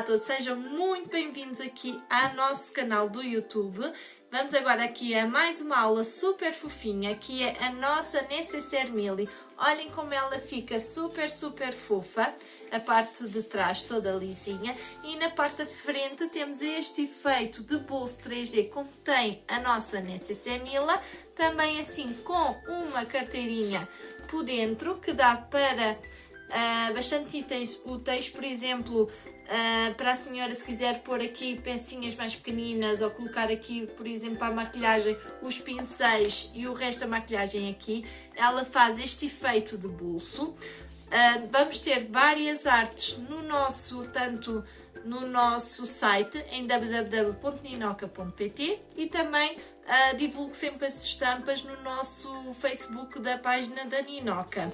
todos, sejam muito bem-vindos aqui ao nosso canal do YouTube. Vamos agora aqui a mais uma aula super fofinha, que é a nossa Necessaire Mili. Olhem como ela fica super fofa, a parte de trás toda lisinha e na parte da frente temos este efeito de bolso 3D como tem a nossa Necessaire Mili, também assim com uma carteirinha por dentro que dá para bastante itens úteis, por exemplo, para a senhora se quiser pôr aqui pecinhas mais pequeninas ou colocar aqui, por exemplo, para a maquilhagem os pincéis e o resto da maquilhagem aqui, ela faz este efeito de bolso. Vamos ter várias artes no nosso, tanto no nosso site em www.ninoca.pt e também divulgo sempre as estampas no nosso Facebook da página da Ninoca.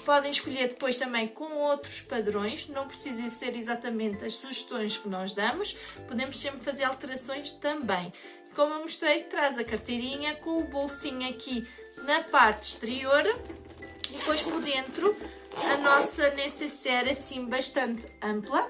Podem escolher depois também com outros padrões, não precisa ser exatamente as sugestões que nós damos, podemos sempre fazer alterações também. Como eu mostrei, traz a carteirinha com o bolsinho aqui na parte exterior e depois por dentro a nossa necessaire assim bastante ampla.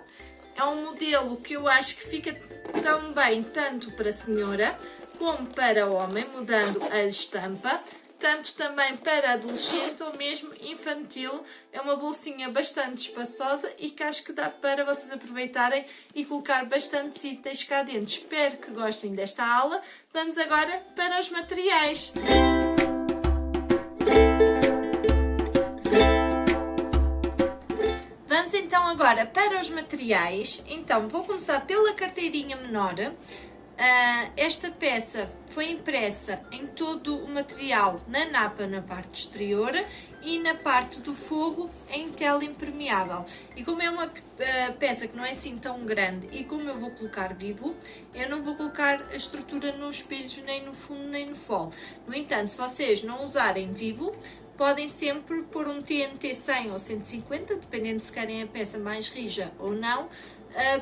É um modelo que eu acho que fica tão bem tanto para a senhora como para o homem, mudando a estampa. Tanto também para adolescente ou mesmo infantil. É uma bolsinha bastante espaçosa e que acho que dá para vocês aproveitarem e colocar bastantes itens cá dentro. Espero que gostem desta aula. Vamos agora para os materiais. Vamos então agora para os materiais. Então vou começar pela carteirinha menor. Esta peça foi impressa em todo o material na napa na parte exterior e na parte do forro em tela impermeável. E como é uma peça que não é assim tão grande e como eu vou colocar vivo, eu não vou colocar a estrutura nos espelhos nem no fundo nem no fole. No entanto, se vocês não usarem vivo, podem sempre pôr um TNT 100 ou 150, dependendo se querem a peça mais rija ou não,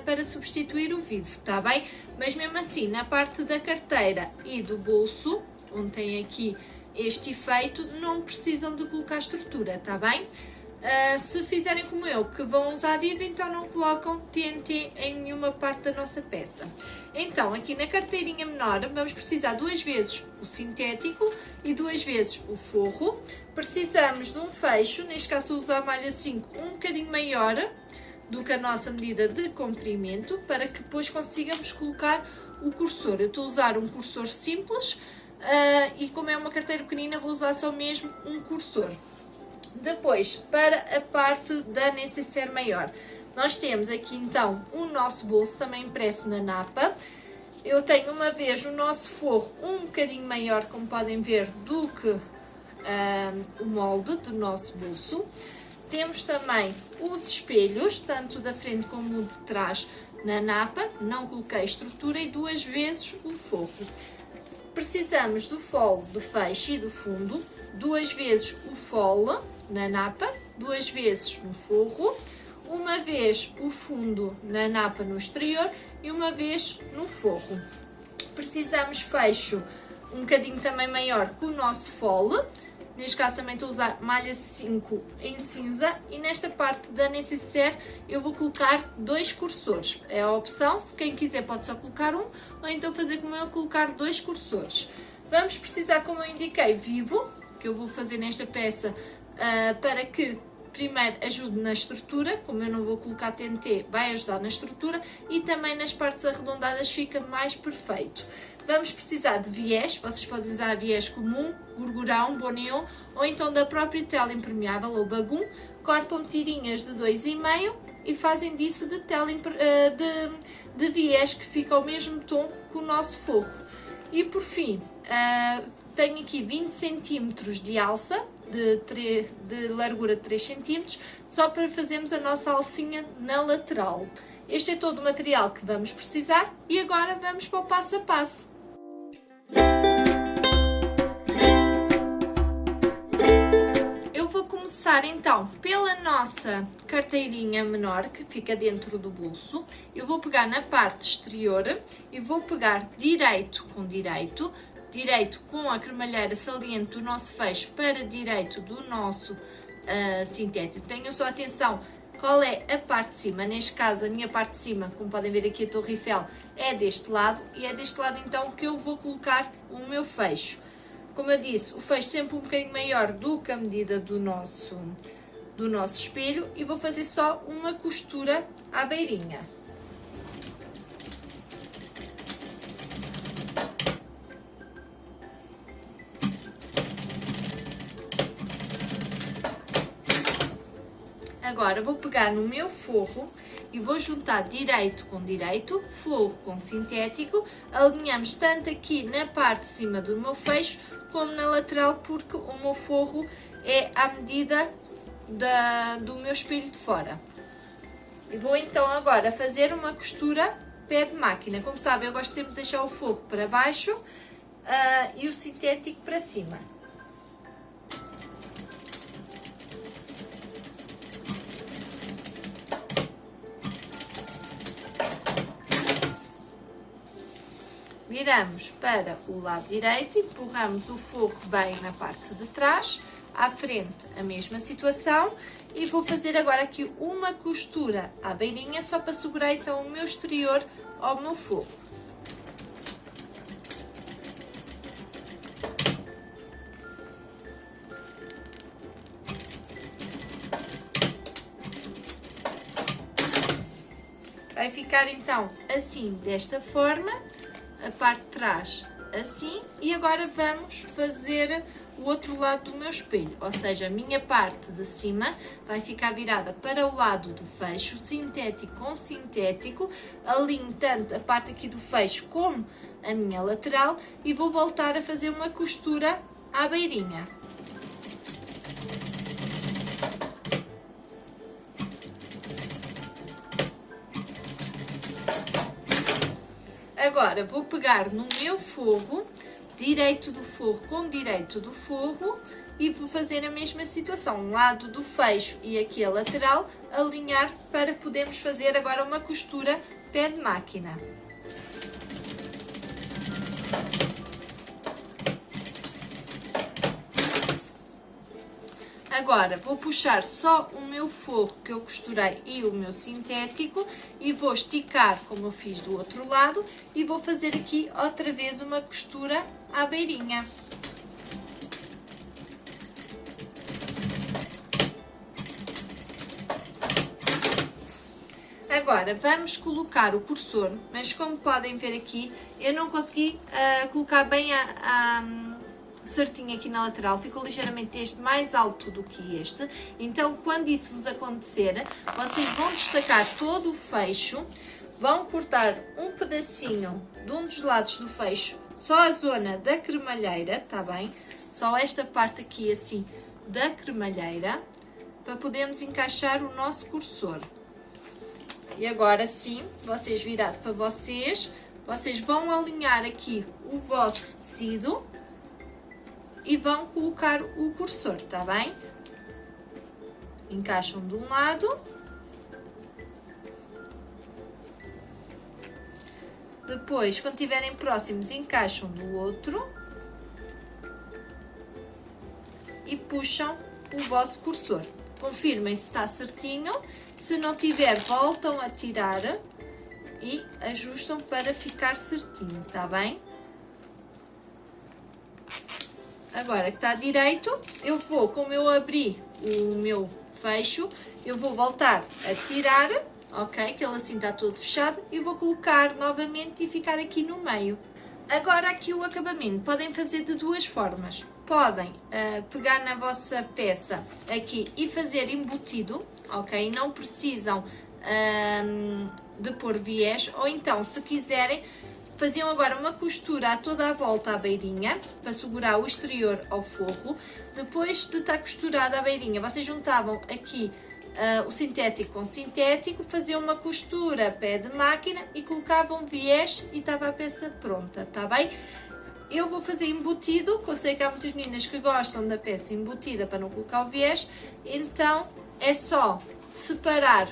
para substituir o vivo, está bem? Mas mesmo assim, na parte da carteira e do bolso, onde tem aqui este efeito, não precisam de colocar estrutura, está bem? Se fizerem como eu, que vão usar vivo, então não colocam TNT em nenhuma parte da nossa peça. Então, aqui na carteirinha menor, vamos precisar 2 vezes o sintético e 2 vezes o forro. Precisamos de um fecho, neste caso vou usar a malha 5, um bocadinho maior do que a nossa medida de comprimento, para que depois consigamos colocar o cursor. Eu estou a usar um cursor simples e como é uma carteira pequenina vou usar só mesmo um cursor. Depois, para a parte da necessaire maior, nós temos aqui então o nosso bolso também impresso na napa. Eu tenho uma vez o nosso forro um bocadinho maior, como podem ver, do que o molde do nosso bolso. Temos também os espelhos, tanto da frente como de trás na napa, não coloquei estrutura e 2 vezes o forro. Precisamos do fole de fecho e do fundo, 2 vezes o fole na napa, 2 vezes no forro, uma vez o fundo na napa no exterior e uma vez no forro. Precisamos fecho um bocadinho também maior que o nosso fole. Neste caso também estou a usar malha 5 em cinza e nesta parte da necessaire eu vou colocar 2 cursores. É a opção, se quem quiser pode só colocar um ou então fazer como eu, colocar 2 cursores. Vamos precisar, como eu indiquei, vivo, que eu vou fazer nesta peça para que primeiro ajude na estrutura, como eu não vou colocar TNT, vai ajudar na estrutura e também nas partes arredondadas fica mais perfeito. Vamos precisar de viés, vocês podem usar viés comum, gorgurão, bonéon ou então da própria tela impermeável ou bagum. Cortam tirinhas de 2,5 e fazem disso de viés que fica ao mesmo tom que o nosso forro. E por fim, tenho aqui 20 cm de alça, de largura de 3 cm, só para fazermos a nossa alcinha na lateral. Este é todo o material que vamos precisar e agora vamos para o passo a passo. Eu vou começar então pela nossa carteirinha menor que fica dentro do bolso. Eu vou pegar na parte exterior e vou pegar direito com direito, direito com a cremalheira saliente do nosso fecho para direito do nosso sintético. Tenham só atenção qual é a parte de cima. Neste caso, a minha parte de cima, como podem ver aqui a Torre Eiffel, é deste lado, e é deste lado então que eu vou colocar o meu fecho. Como eu disse, o fecho sempre um bocadinho maior do que a medida do nosso espelho, e vou fazer só uma costura à beirinha. Agora vou pegar no meu forro e vou juntar direito com direito, forro com sintético, alinhamos tanto aqui na parte de cima do meu fecho como na lateral, porque o meu forro é à medida do meu espelho de fora. E vou então agora fazer uma costura pé de máquina. Como sabem, eu gosto sempre de deixar o forro para baixo e o sintético para cima. Viramos para o lado direito, empurramos o forro bem na parte de trás, à frente a mesma situação, e vou fazer agora aqui uma costura à beirinha, só para segurar então o meu exterior ao meu forro. Vai ficar então assim, desta forma, a parte de trás assim, e agora vamos fazer o outro lado do meu espelho, ou seja, a minha parte de cima vai ficar virada para o lado do fecho, sintético com sintético, alinho tanto a parte aqui do fecho como a minha lateral, e vou voltar a fazer uma costura à beirinha. Agora vou pegar no meu forro, direito do forro com direito do forro, e vou fazer a mesma situação, um lado do fecho e aqui a lateral, alinhar para podermos fazer agora uma costura pé de máquina. Agora vou puxar só o meu forro que eu costurei e o meu sintético e vou esticar como eu fiz do outro lado e vou fazer aqui outra vez uma costura à beirinha. Agora vamos colocar o cursor, mas como podem ver aqui, eu não consegui colocar bem certinho aqui na lateral, ficou ligeiramente este mais alto do que este, então quando isso vos acontecer, vocês vão destacar todo o fecho, vão cortar um pedacinho de um dos lados do fecho, só a zona da cremalheira, tá bem? Só esta parte aqui assim da cremalheira, para podermos encaixar o nosso cursor. E agora sim, vocês virados para vocês vão alinhar aqui o vosso tecido e vão colocar o cursor, tá bem? Encaixam de um lado. Depois, quando estiverem próximos, encaixam do outro. E puxam o vosso cursor. Confirmem se está certinho. Se não tiver, voltam a tirar e ajustam para ficar certinho, tá bem? Agora que está direito, eu vou, como eu abri o meu fecho, eu vou voltar a tirar, ok? Que ele assim está todo fechado, e vou colocar novamente e ficar aqui no meio. Agora aqui o acabamento, podem fazer de duas formas. Podem pegar na vossa peça aqui e fazer embutido, ok? Não precisam de pôr viés, ou então, se quiserem, faziam agora uma costura a toda a volta à beirinha, para segurar o exterior ao forro. Depois de estar costurada a beirinha, vocês juntavam aqui o sintético com sintético, faziam uma costura pé de máquina e colocavam viés e estava a peça pronta, tá bem? Eu vou fazer embutido, que eu sei que há muitas meninas que gostam da peça embutida para não colocar o viés, então é só separar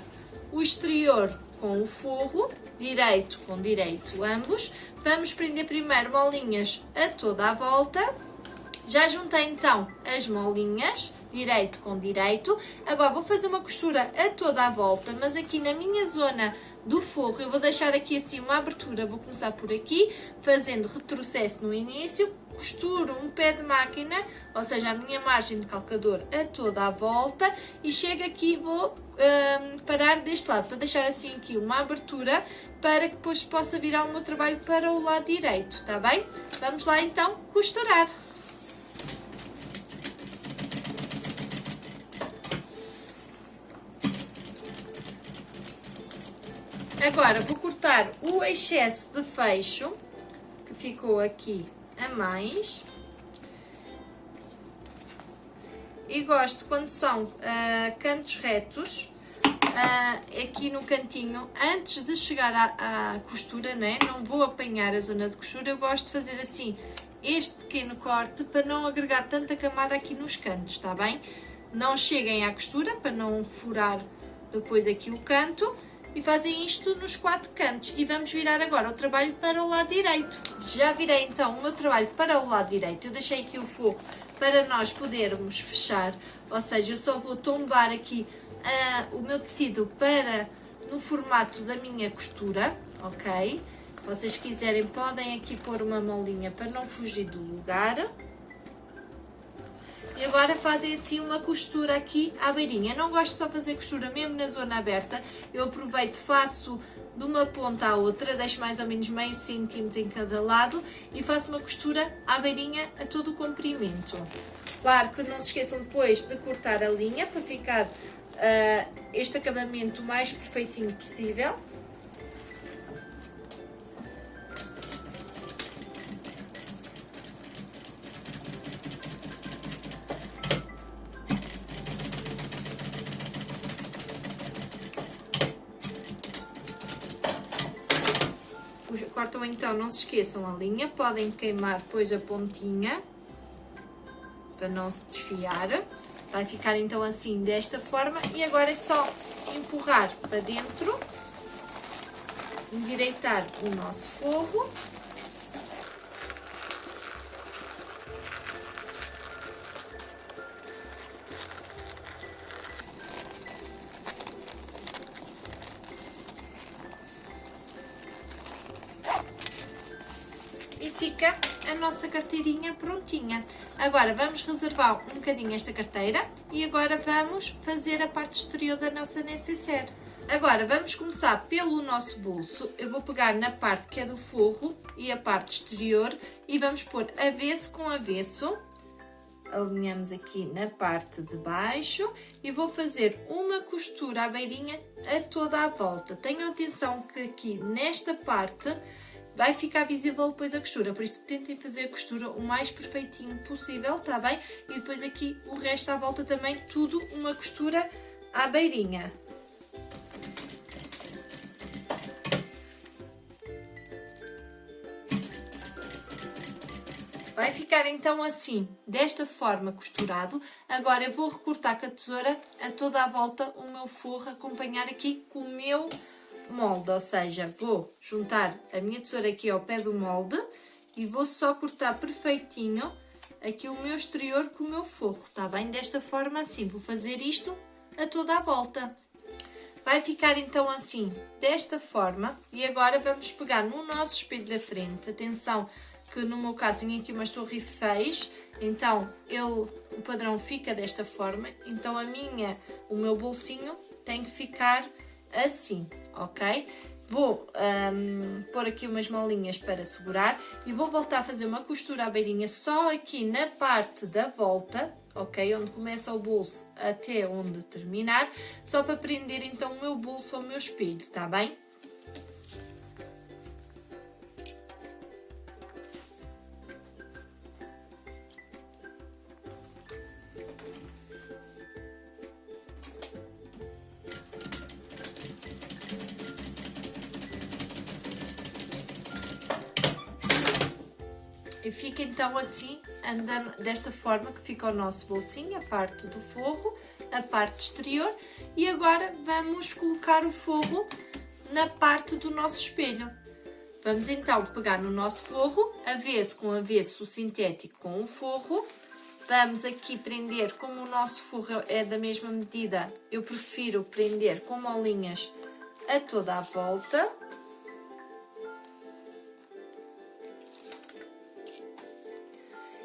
o exterior com o forro, direito com direito ambos. Vamos prender primeiro molinhas a toda a volta. Já juntei então as molinhas, direito com direito. Agora vou fazer uma costura a toda a volta, mas aqui na minha zona do forro eu vou deixar aqui assim uma abertura. Vou começar por aqui, fazendo retrocesso no início, costuro um pé de máquina, ou seja, a minha margem de calcador a toda a volta, e chego aqui e vou parar deste lado, para deixar assim aqui uma abertura, para que depois possa virar o meu trabalho para o lado direito, está bem? Vamos lá então costurar. Agora vou cortar o excesso de fecho que ficou aqui a mais. E gosto quando são cantos retos, aqui no cantinho, antes de chegar à costura, né? Não vou apanhar a zona de costura, eu gosto de fazer assim este pequeno corte para não agregar tanta camada aqui nos cantos, está bem? Não cheguem à costura para não furar depois aqui o canto. E fazem isto nos 4 cantos. E vamos virar agora o trabalho para o lado direito. Já virei então o meu trabalho para o lado direito. Eu deixei aqui o forro para nós podermos fechar. Ou seja, eu só vou tombar aqui o meu tecido para no formato da minha costura. Ok? Se vocês quiserem podem aqui pôr uma molinha para não fugir do lugar. E agora fazem assim uma costura aqui à beirinha. Eu não gosto de só fazer costura mesmo na zona aberta. Eu aproveito, faço de uma ponta à outra, deixo mais ou menos meio centímetro em cada lado e faço uma costura à beirinha a todo o comprimento. Claro que não se esqueçam depois de cortar a linha para ficar este acabamento o mais perfeitinho possível. Cortam então, não se esqueçam a linha, podem queimar depois a pontinha, para não se desfiar. Vai ficar então assim, desta forma, e agora é só empurrar para dentro, endireitar o nosso forro. E fica a nossa carteirinha prontinha. Agora vamos reservar um bocadinho esta carteira e agora vamos fazer a parte exterior da nossa necessaire. Agora vamos começar pelo nosso bolso. Eu vou pegar na parte que é do forro e a parte exterior e vamos pôr avesso com avesso. Alinhamos aqui na parte de baixo e vou fazer uma costura à beirinha a toda a volta. Tenham atenção que aqui nesta parte vai ficar visível depois a costura, por isso tentem fazer a costura o mais perfeitinho possível, tá bem? E depois aqui o resto à volta também, tudo uma costura à beirinha. Vai ficar então assim, desta forma costurado. Agora eu vou recortar com a tesoura a toda a volta o meu forro, acompanhar aqui com o meu molde, ou seja, vou juntar a minha tesoura aqui ao pé do molde e vou só cortar perfeitinho aqui o meu exterior com o meu forro, tá bem? Desta forma assim, vou fazer isto a toda a volta. Vai ficar então assim, desta forma, e agora vamos pegar no nosso espelho da frente. Atenção que no meu caso tenho aqui umas torre Eifféis, então o padrão fica desta forma, então o meu bolsinho tem que ficar assim, ok? Vou pôr aqui umas molinhas para segurar e vou voltar a fazer uma costura à beirinha só aqui na parte da volta, ok? Onde começa o bolso até onde terminar, só para prender então o meu bolso ao meu espelho, tá bem? E fica então assim, andando desta forma que fica o nosso bolsinho, a parte do forro, a parte exterior. E agora vamos colocar o forro na parte do nosso espelho. Vamos então pegar no nosso forro, avesso com avesso, o sintético com o forro, Vamos aqui prender, como o nosso forro é da mesma medida, eu prefiro prender com molinhas a toda a volta.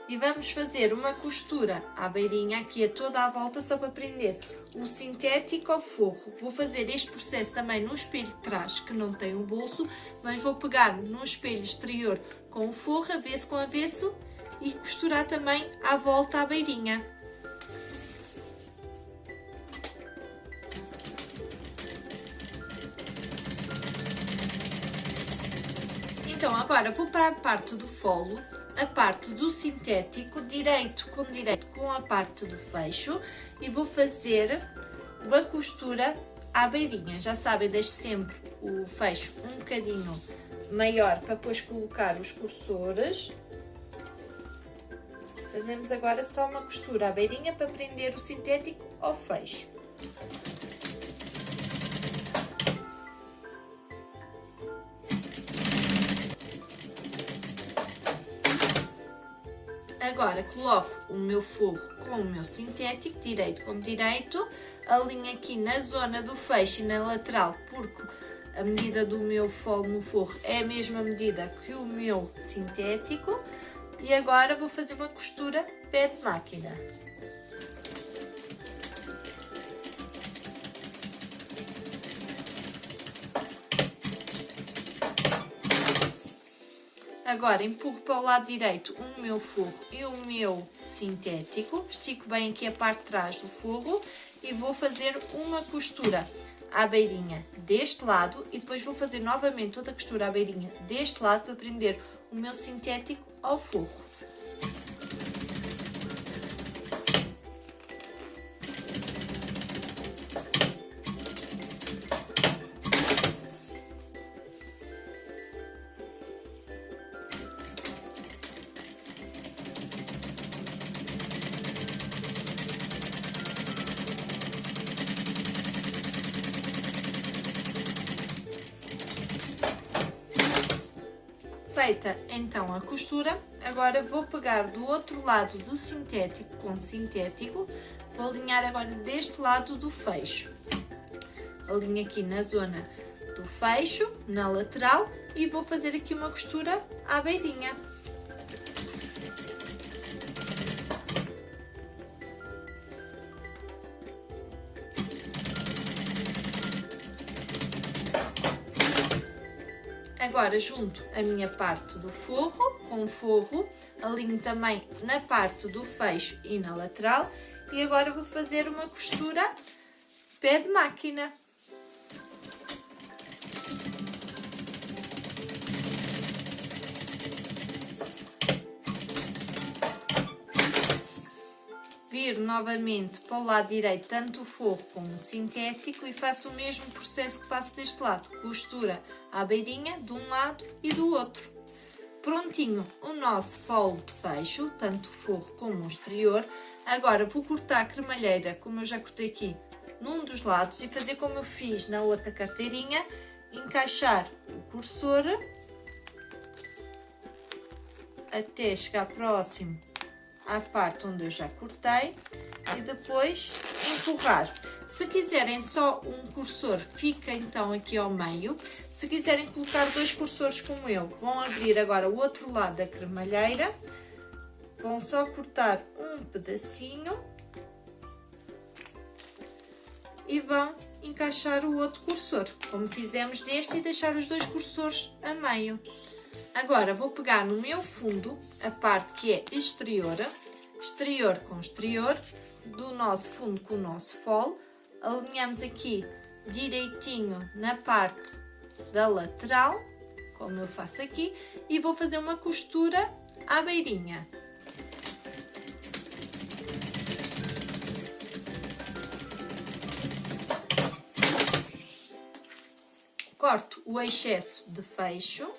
E vamos fazer uma costura à beirinha aqui a toda a volta, só para prender o sintético ao forro. Vou fazer este processo também no espelho de trás, que não tem um bolso, mas vou pegar no espelho exterior com o forro, avesso com avesso, e costurar também à volta à beirinha. Então agora vou para a parte do folo, a parte do sintético, direito com a parte do fecho, e vou fazer uma costura à beirinha. Já sabem, deixo sempre o fecho um bocadinho maior para depois colocar os cursores. Fazemos agora só uma costura à beirinha para prender o sintético ao fecho. Agora coloco o meu forro com o meu sintético, direito com direito, alinho aqui na zona do fecho e na lateral, porque a medida do meu folo no forro é a mesma medida que o meu sintético. E agora vou fazer uma costura pé de máquina. Agora empurro para o lado direito o meu forro e o meu sintético, estico bem aqui a parte de trás do forro e vou fazer uma costura à beirinha deste lado e depois vou fazer novamente outra costura à beirinha deste lado para prender o meu sintético ao forro. Feita então a costura, agora vou pegar do outro lado do sintético com sintético, vou alinhar agora deste lado do fecho. Alinho aqui na zona do fecho, na lateral, e vou fazer aqui uma costura à beirinha. Agora junto a minha parte do forro com o forro, alinho também na parte do fecho e na lateral e agora vou fazer uma costura pé de máquina. Viro novamente para o lado direito tanto o forro como o sintético e faço o mesmo processo que faço deste lado. Costura à beirinha de um lado e do outro. Prontinho o nosso folo de fecho, tanto o forro como o exterior. Agora vou cortar a cremalheira, como eu já cortei aqui, num dos lados e fazer como eu fiz na outra carteirinha, encaixar o cursor até chegar próximo à parte onde eu já cortei e depois empurrar. Se quiserem só um cursor, fica então aqui ao meio. Se quiserem colocar dois cursores como eu, vão abrir agora o outro lado da cremalheira, vão só cortar um pedacinho e vão encaixar o outro cursor, como fizemos deste, e deixar os dois cursores a meio. Agora vou pegar no meu fundo, a parte que é exterior, exterior com exterior, do nosso fundo com o nosso folo, alinhamos aqui direitinho na parte da lateral, como eu faço aqui, e vou fazer uma costura à beirinha. Corto o excesso de fecho.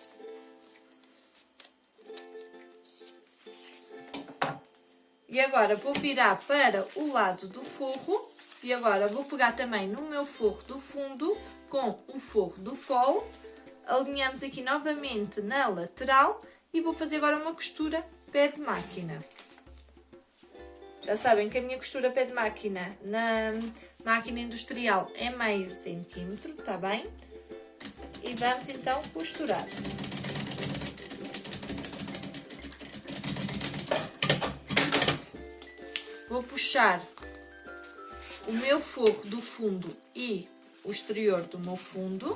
E agora vou virar para o lado do forro e agora vou pegar também no meu forro do fundo com o forro do folo, alinhamos aqui novamente na lateral e vou fazer agora uma costura pé de máquina. Já sabem que a minha costura pé de máquina na máquina industrial é meio centímetro, tá bem? E vamos então costurar. Vou puxar o meu forro do fundo e o exterior do meu fundo,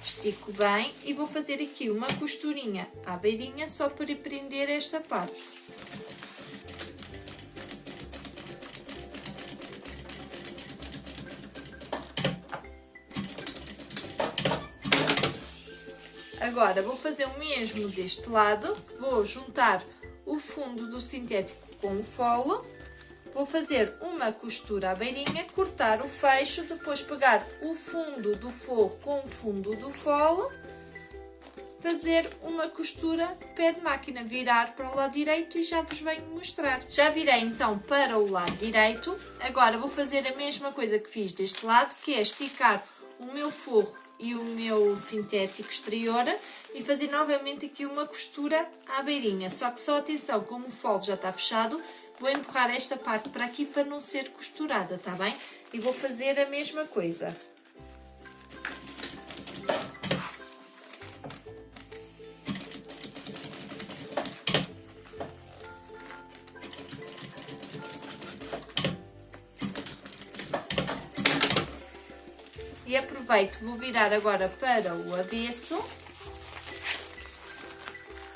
estico bem e vou fazer aqui uma costurinha à beirinha só para prender esta parte. Agora vou fazer o mesmo deste lado, vou juntar o fundo do sintético com o fole. Vou fazer uma costura à beirinha, cortar o fecho, depois pegar o fundo do forro com o fundo do fole, fazer uma costura pé de máquina, virar para o lado direito e já vos venho mostrar. Já virei então para o lado direito, agora vou fazer a mesma coisa que fiz deste lado, que é esticar o meu forro e o meu sintético exterior e fazer novamente aqui uma costura à beirinha, só que só atenção, como o fole já está fechado, vou empurrar esta parte para aqui para não ser costurada, tá bem? E vou fazer a mesma coisa. E aproveito, vou virar agora para o avesso.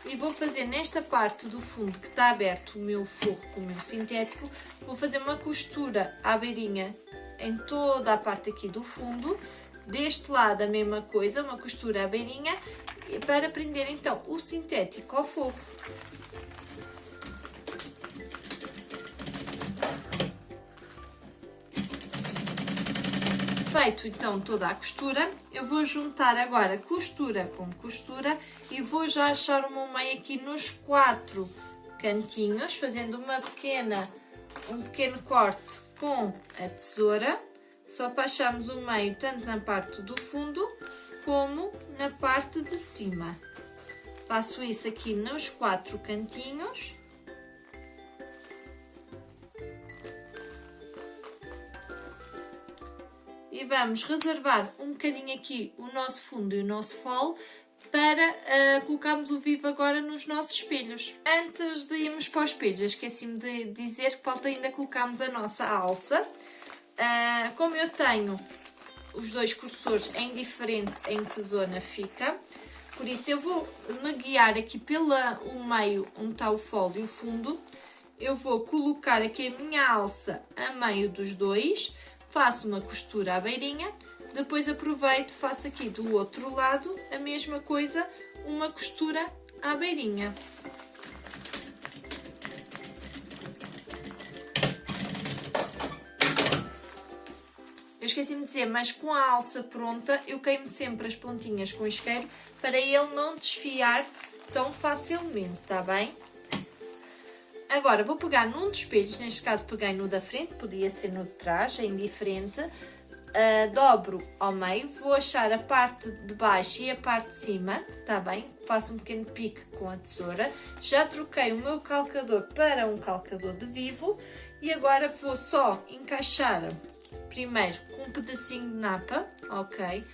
E vou fazer nesta parte do fundo que está aberto o meu forro com o meu sintético, vou fazer uma costura à beirinha em toda a parte aqui do fundo. Deste lado a mesma coisa, uma costura à beirinha, para prender então o sintético ao forro. Feito então toda a costura, eu vou juntar agora costura com costura e vou já achar o meu meio aqui nos 4 cantinhos, fazendo um pequeno corte com a tesoura, só para acharmos o meio tanto na parte do fundo como na parte de cima. Faço isso aqui nos 4 cantinhos. E vamos reservar um bocadinho aqui o nosso fundo e o nosso fole para colocarmos o vivo agora nos nossos espelhos. Antes de irmos para os espelhos, esqueci-me de dizer que falta ainda colocarmos a nossa alça. Como eu tenho os dois cursores é indiferente em que zona fica, por isso eu vou me guiar aqui pelo meio onde está o fole e o fundo. Eu vou colocar aqui a minha alça a meio dos dois. Faço uma costura à beirinha, depois aproveito, faço aqui do outro lado a mesma coisa, uma costura à beirinha. Eu esqueci-me de dizer, mas com a alça pronta, eu queimo sempre as pontinhas com isqueiro para ele não desfiar tão facilmente, tá bem? Agora vou pegar num dos espelhos, neste caso peguei no da frente, podia ser no de trás, é indiferente. Dobro ao meio, vou achar a parte de baixo e a parte de cima, tá bem? Faço um pequeno pique com a tesoura. Já troquei o meu calcador para um calcador de vivo e agora vou só encaixar primeiro com um pedacinho de napa, ok?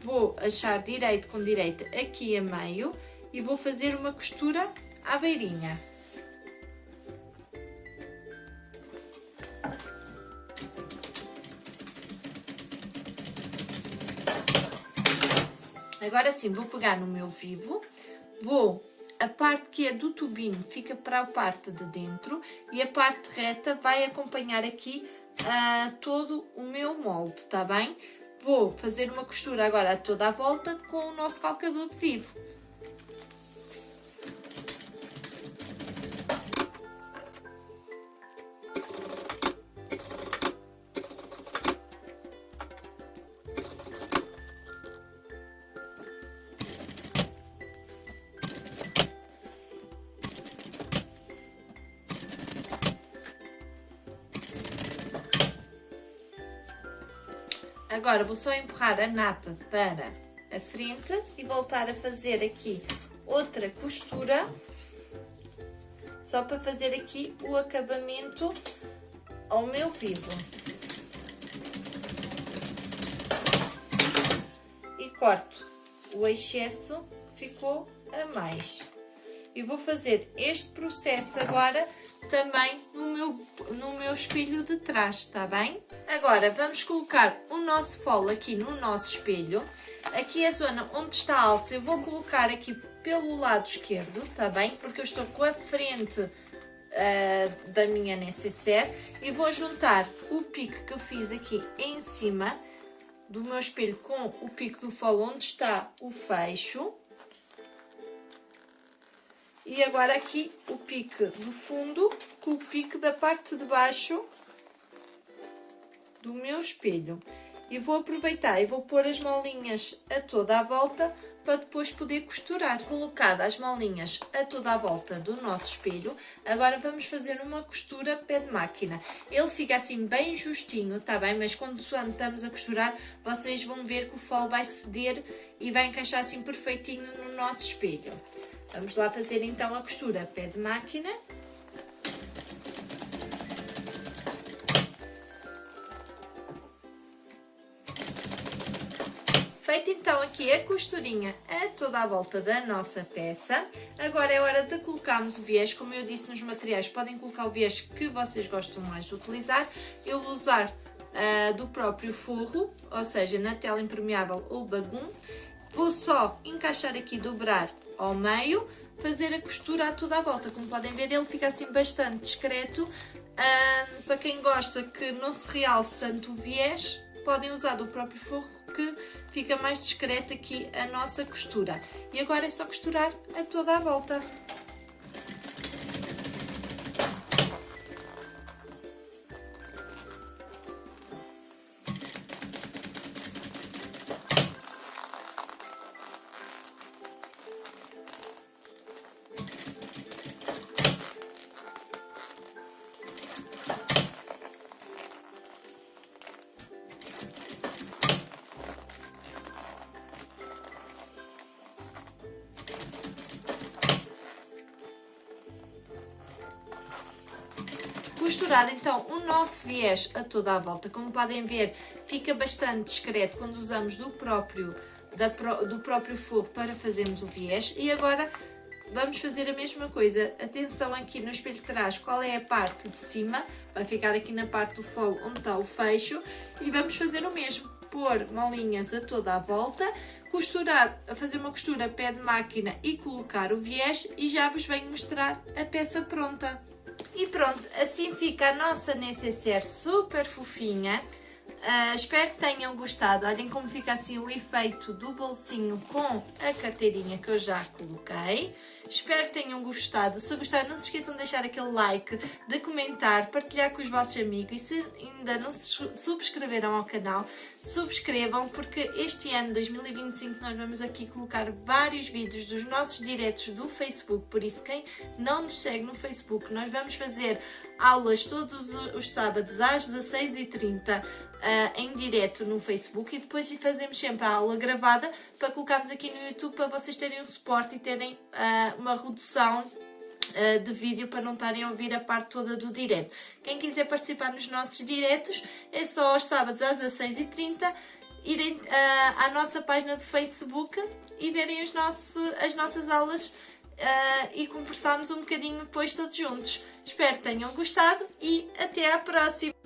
Vou achar direito com direita aqui a meio e vou fazer uma costura à beirinha. Agora sim, vou pegar no meu vivo, a parte que é do tubinho fica para a parte de dentro e a parte reta vai acompanhar aqui todo o meu molde, tá bem? Vou fazer uma costura agora toda à volta com o nosso calcador de vivo. Agora vou só empurrar a napa para a frente e voltar a fazer aqui outra costura, só para fazer aqui o acabamento ao meu vivo. E corto o excesso que ficou a mais. E vou fazer este processo agora também no meu espelho de trás, está bem? Agora vamos colocar o nosso fole aqui no nosso espelho. Aqui é a zona onde está a alça, eu vou colocar aqui pelo lado esquerdo, está bem? Porque eu estou com a frente da minha necessaire e vou juntar o pico que eu fiz aqui em cima do meu espelho com o pico do fole onde está o fecho. E agora aqui o pique do fundo com o pique da parte de baixo do meu espelho. E vou aproveitar e vou pôr as molinhas a toda a volta para depois poder costurar. Colocadas as molinhas a toda a volta do nosso espelho, agora vamos fazer uma costura pé de máquina. Ele fica assim bem justinho, tá bem? Mas quando estamos a costurar, vocês vão ver que o fole vai ceder e vai encaixar assim perfeitinho no nosso espelho. Vamos lá fazer então a costura pé de máquina. Feita então aqui a costurinha a toda a volta da nossa peça, agora é hora de colocarmos o viés. Como eu disse nos materiais, podem colocar o viés que vocês gostam mais de utilizar. Eu vou usar do próprio forro, ou seja, na tela impermeável ou bagum. Vou só encaixar aqui, dobrar ao meio, fazer a costura a toda a volta. Como podem ver, ele fica assim bastante discreto. Para quem gosta que não se realce tanto o viés, podem usar do próprio forro, que fica mais discreto aqui a nossa costura. E agora é só costurar a toda a volta. Costurado então o nosso viés a toda a volta, como podem ver, fica bastante discreto quando usamos do próprio forro para fazermos o viés. E agora vamos fazer a mesma coisa. Atenção aqui no espelho de trás, qual é a parte de cima, vai ficar aqui na parte do fole onde está o fecho, e vamos fazer o mesmo, pôr molinhas a toda a volta, costurar, fazer uma costura pé de máquina e colocar o viés, e já vos venho mostrar a peça pronta. E pronto, assim fica a nossa necessaire super fofinha. Espero que tenham gostado. Olhem como fica assim o efeito do bolsinho com a carteirinha que eu já coloquei. Espero que tenham gostado. Se gostaram, não se esqueçam de deixar aquele like, de comentar, partilhar com os vossos amigos. E se ainda não se subscreveram ao canal, subscrevam, porque este ano, 2025, nós vamos aqui colocar vários vídeos dos nossos diretos do Facebook. Por isso, quem não nos segue no Facebook, nós vamos fazer aulas todos os sábados às 16h30 em direto no Facebook, e depois fazemos sempre a aula gravada para colocarmos aqui no YouTube, para vocês terem o suporte e terem uma redução de vídeo, para não estarem a ouvir a parte toda do direto. Quem quiser participar nos nossos diretos, é só aos sábados às 16h30 irem à nossa página de Facebook e verem as nossas aulas e conversarmos um bocadinho depois todos juntos. Espero que tenham gostado e até à próxima!